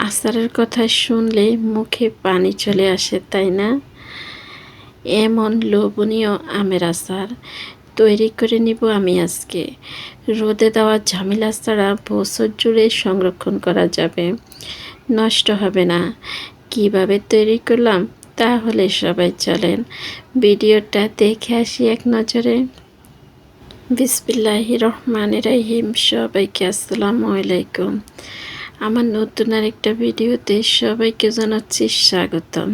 আচারের কথা শুনলে মুখে পানি চলে আসে, তাই না? এমন লোভনীয় আমের আচার তৈরি করে নিব আমি আজকে। রোদে দেওয়া ঝামেলা ছাড়া বছর জুড়ে সংরক্ষণ করা যাবে, নষ্ট হবে না। কিভাবে তৈরি করলাম তাহলে সবাই চলেন ভিডিওটা দেখে আসি এক নজরে। বিসমিল্লাহির রহমানির রহিম। সবাইকে আসসালামু আলাইকুম। আমার নতুন আরেকটা ভিডিওতে সবাইকে জানাচ্ছি স্বাগতম।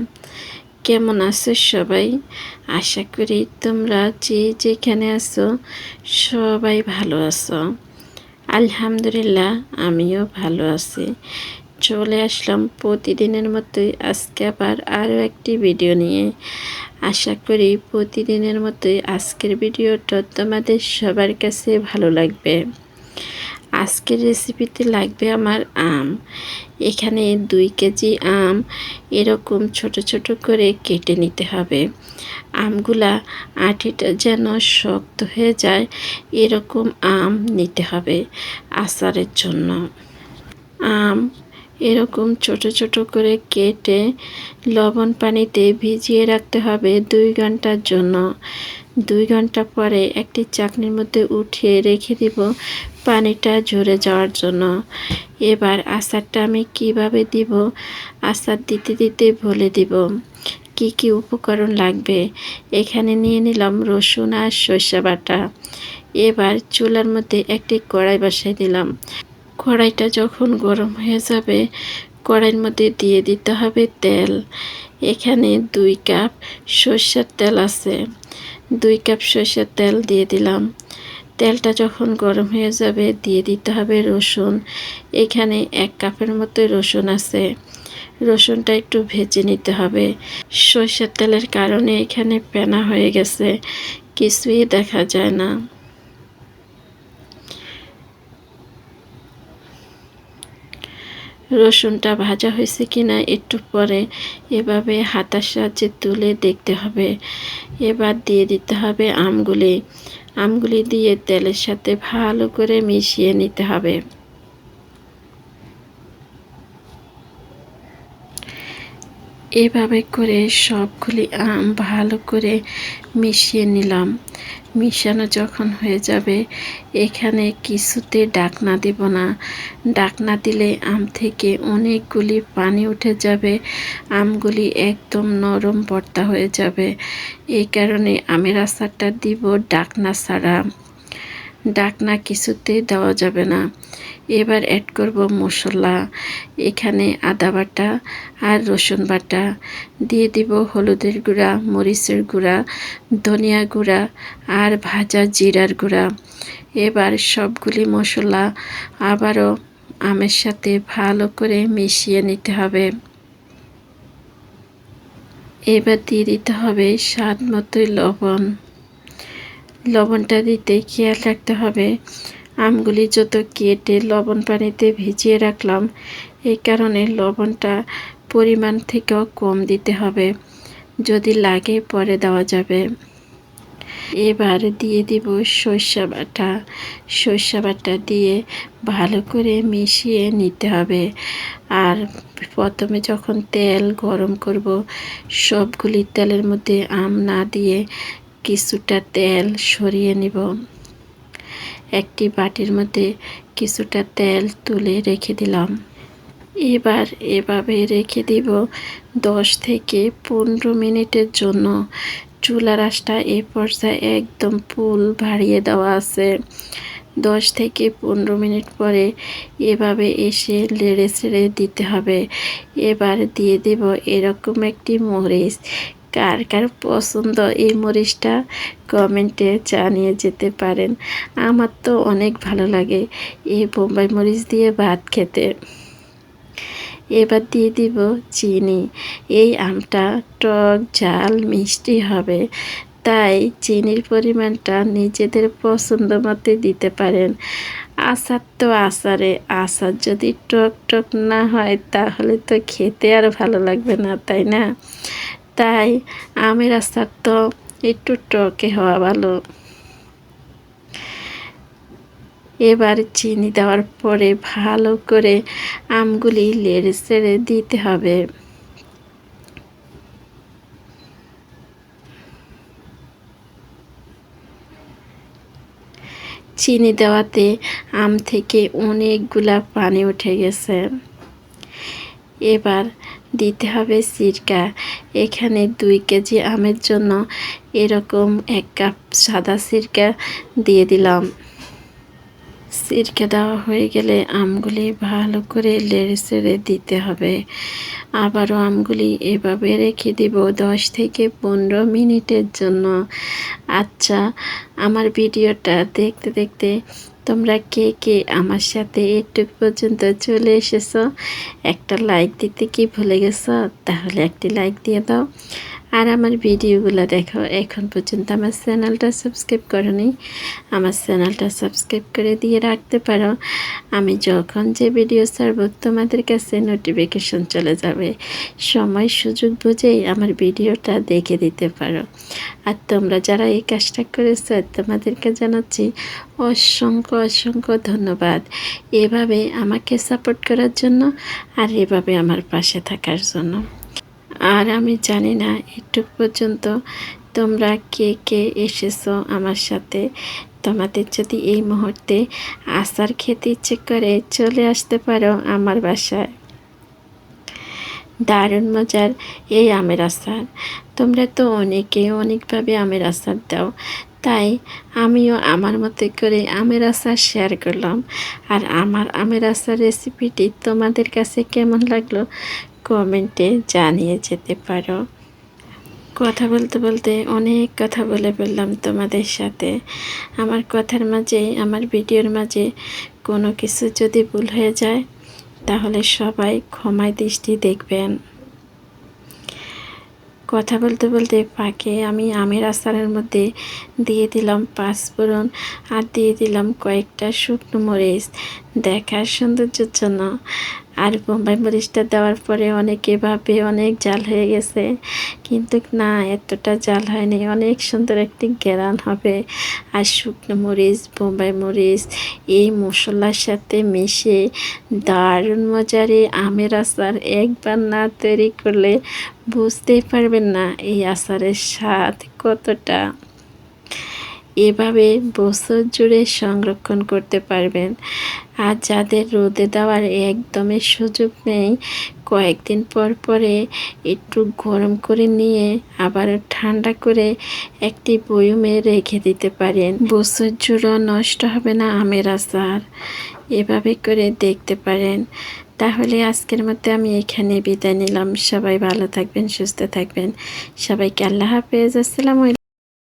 কেমন আছো সবাই? আশা করি তোমরা যে যেখানে আছো সবাই ভালো আছো। আলহামদুলিল্লাহ, আমিও ভালো আছি। চলে আসলাম প্রতিদিনের মতোই আজকে আবার আরও একটি ভিডিও নিয়ে। আশা করি প্রতিদিনের মতোই আজকের ভিডিওটা তোমাদের সবার কাছে ভালো লাগবে। আজকের রেসিপিতে লাগবে আমার আম। এখানে 2 কেজি আম এরকম ছোট ছোট করে কেটে নিতে হবে। আমগুলা আঁটিটা যেন শক্ত হয়ে যায় এরকম আম নিতে হবে আচারের জন্য। আম এরকম ছোট ছোট করে কেটে লবণ পানিতে ভিজিয়ে রাখতে হবে 2 ঘন্টার জন্য। 2 ঘন্টা পরে একটি চাকনির মধ্যে উঠিয়ে রেখে দিব পানিটা ঝরে যাওয়ার জন্য। এবার আচারটা আমি কিভাবে দিব, আচার দিতে দিতে বলে দিব কি কি উপকরণ লাগবে। এখানে নিয়ে নিলাম রসুন আর সরিষা বাটা। এবার চুলার মধ্যে একটি কড়াই বসাই দিলাম। কড়াইটা যখন গরম হয়ে যাবে কড়াইয়ের মধ্যে দিয়ে দিতে হবে তেল। এখানে 2 কাপ সরষের তেল আছে। 2 কাপ সরষের তেল দিয়ে দিলাম। তেলটা যখন গরম হয়ে যাবে দিয়ে দিতে হবে রসুন। এখানে 1 কাপের মতো রসুন আছে। রসুনটা একটু ভেজে নিতে হবে। সরষের তেলের কারণে এখানে পেনা হয়ে গেছে, কিছুই দেখা যায় না। রসুনটা ভাজা হয়েছে কিনা একটু পরে এভাবে হাতার সাহায্যে তুলে দেখতে হবে। এবার দিয়ে দিতে হবে আমগুলি দিয়ে তেলের সাথে ভালো করে মিশিয়ে নিতে হবে। এভাবে করে সবগুলি আম ভালো করে মিশিয়ে নিলাম। মিশানো যখন হয়ে যাবে এখানে কিছুতে ডাকনা দেব না। ডাকনা দিলে আম থেকে অনেকগুলি পানি উঠে যাবে, আমগুলি একদম নরম ভর্তা হয়ে যাবে। এই কারণে আমের আচারটা দিব ডাকনা ছাড়া। ডাকনা কিছুতে দেওয়া যাবে না। এবার অ্যাড করব মশলা। এখানে আদা বাটা আর রসুন বাটা দিয়ে দিব, হলুদের গুঁড়া, মরিচের গুঁড়া, ধনিয়া গুঁড়া আর ভাজা জিরার গুঁড়া। এবার সবগুলি মশলা আবারও আমের সাথে ভালো করে মিশিয়ে নিতে হবে। এবার দিয়ে দিতে হবে স্বাদ মতোই লবণ। লবণটা দিতে খেয়াল রাখতে হবে আমগুলি যত কেটে লবণ পানিতে ভিজিয়ে রাখলাম এই কারণে লবণটা পরিমাণ থেকেও কম দিতে হবে, যদি লাগে পরে দেওয়া যাবে। এবার দিয়ে দিব সরিষা বাটা দিয়ে ভালো করে মিশিয়ে নিতে হবে। আর প্রথমে যখন তেল গরম করব সবগুলি তেলের মধ্যে আম না দিয়ে কিছুটা তেল সরিয়ে নিব। একটি বাটির মধ্যে কিছুটা তেল তুলে রেখে দিলাম। এবার এভাবে রেখে দিব 10 থেকে 15 মিনিটের জন্য। চুলার আঁচটা এই পর্যায়ে একদম ফুল বাড়িয়ে দেওয়া আছে। 10 থেকে 15 মিনিট পরে এভাবে এসে নেড়ে ছেড়ে দিতে হবে। এবার দিয়ে দেব এরকম একটি মরিচ। কার কার পছন্দ এই মরিচটা কমেন্টে জানিয়ে যেতে পারেন। আমার তো অনেক ভালো লাগে এই বোম্বাই মরিচ দিয়ে ভাত খেতে। এবার দিয়ে দিব চিনি। এই আমটা টক ঝাল মিষ্টি হবে, তাই চিনির পরিমাণটা নিজেদের পছন্দ মতো দিতে পারেন। আচার তো আচার যদি টক টক না হয় তাহলে তো খেতে আর ভালো লাগবে না, তাই না? তাই আমের আচার তো একটু টকে হওয়া ভালো। এবার চিনি দেওয়ার পরে ভালো করে আমগুলি নেড়ে চেড়ে দিতে হবে। চিনি দেওয়াতে আম থেকে অনেকগুলা পানি উঠে গেছে। এবার দিতে হবে সিরকা। এখানে 2 কেজি আমের জন্য এরকম 1 কাপ সাদা সিরকা দিয়ে দিলাম। সিরকা দেওয়া হয়ে গেলে আমগুলি ভালো করে নেড়ে চেড়ে দিতে হবে। আবারও আমগুলি এভাবে রেখে দিব 10 থেকে 15 মিনিটের জন্য। আচ্ছা, আমার ভিডিওটা দেখতে দেখতে তোমরা কে কে আমার সাথে একটু পর্যন্ত চলে এসেছো? একটা লাইক দিতে কি ভুলে গেছো? তাহলে একটি লাইক দিয়ে দাও। আর আমার ভিডিওগুলো দেখো, এখন পর্যন্ত আমার চ্যানেলটা সাবস্ক্রাইব করোনি, আমার চ্যানেলটা সাবস্ক্রাইব করে দিয়ে রাখতে পারো। আমি যখন যে ভিডিও ছাড়ব তোমাদের কাছে নোটিফিকেশন চলে যাবে। সময় সুযোগ বুঝেই আমার ভিডিওটা দেখে দিতে পারো। আর তোমরা যারা এই কাজটা করেছো তোমাদেরকে জানাচ্ছি অসংখ্য অসংখ্য ধন্যবাদ, এভাবে আমাকে সাপোর্ট করার জন্য আর এভাবে আমার পাশে থাকার জন্য। আর আমি জানি না একটু পর্যন্ত তোমরা কে কে এসেছো আমার সাথে। তোমাদের যদি এই মুহূর্তে আচার খেতে ইচ্ছে করে চলে আসতে পারো আমার বাসায়। দারুণ মজার এই আমের আচার। তোমরা তো অনেকে অনেকভাবে আমের আচার দাও, তাই আমিও আমার মতো করে আমের আচার শেয়ার করলাম। আর আমার আমের আচার রেসিপিটি তোমাদের কাছে কেমন লাগলো কমেন্টে জানিয়ে যেতে পারো। কথা বলতে বলতে অনেক কথা বলে ফেললাম তোমাদের সাথে। আমার কথার মাঝে, আমার ভিডিওর মাঝে কোনো কিছু যদি ভুল হয়ে যায় তাহলে সবাই ক্ষমায় দৃষ্টি দেখবেন। কথা বলতে বলতে ফাঁকে আমি আমের আচারের মধ্যে দিয়ে দিলাম 5 ফোড়ন আর দিয়ে দিলাম কয়েকটা শুকনো মরিচ দেখার সৌন্দর্যের জন্য। আর বোম্বাই মরিচটা দেওয়ার পরে অনেকে ভাবে অনেক জাল হয়ে গেছে, কিন্তু না, এতটা জাল হয়নি, অনেক সুন্দর একটি ঘ্রাণ হবে। আর শুকনো মরিচ, বোম্বাই মরিচ এই মশলার সাথে মিশে দারুণ মজার এই আমের আচার একবার না তৈরি করলে বুঝতেই পারবেন না এই আচারের স্বাদ কতটা। এভাবে বছর জুড়ে সংরক্ষণ করতে পারবেন। আর যাদের রোদে দেওয়ার একদমই সুযোগ নেই, কয়েকদিন পর পরে একটু গরম করে নিয়ে আবার ঠান্ডা করে একটি বয়মে রেখে দিতে পারেন। বছর জুড়ে নষ্ট হবে না আমের আচার। এভাবে করে দেখতে পারেন। তাহলে আজকের মধ্যে আমি এখানে বিদায় নিলাম। সবাই ভালো থাকবেন, সুস্থ থাকবেন। সবাইকে আল্লাহ হাফেজ। আসসালামু আলাইকুম।